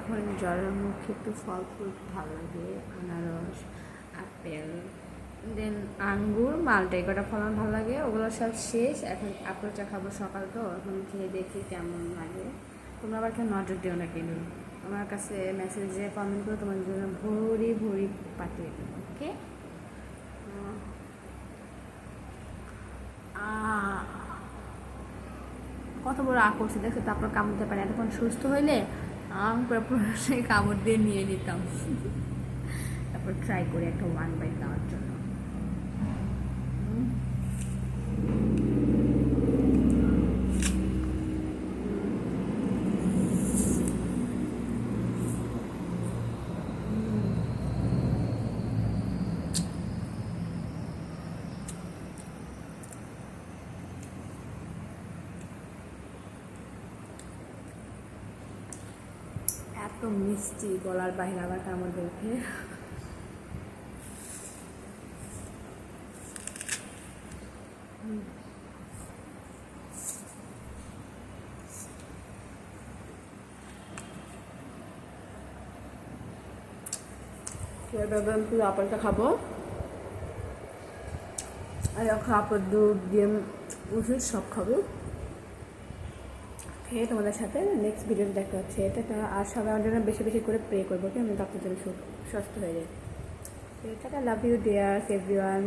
এখন জ্বরের মুখে একটু ফল ফ্রুট ভালো লাগে, আনারস, আপেল, দেন আঙ্গুর, মালটা, কটা ফল আমার ভালো লাগে। ওগুলো সব শেষ। এখন আপেল চা খাবো সকাল, তো এখন খেয়ে দেখি কেমন লাগে। তোমরা আবার কেউ নজর দিও না কিন্তু, আমার কাছে মেসেজে কমেন্ট করে তোমার জন্য ভরি ভরি পাঠিয়ে দেবো, ওকে? কত বড় করছে দেখো, তারপর কামড়তে পারে। এতক্ষণ সুস্থ হইলে আম করে পুরো কামড় দিয়ে নিয়ে নিতাম। তারপর ট্রাই করি একটা 1 বাইট দেওয়ার জন্য। এত মিষ্টি, গলার বাইরে আবার কামড় দেখে। এবার পুরো আপেলটা খাবো, আর আপেল দুধ ডিম ওষুধ সব খাবো। খেয়ে তোমাদের সাথে নেক্সট ভিডিওতে দেখা হচ্ছে। এটা আর সবাই আমার জন্য বেশি বেশি করে প্রে করবো, কি আমি ডক্টর জন্য সুস্থ হয়ে যাই। এটা লাভ ইউ ডিয়ার্স এভরিওয়ান।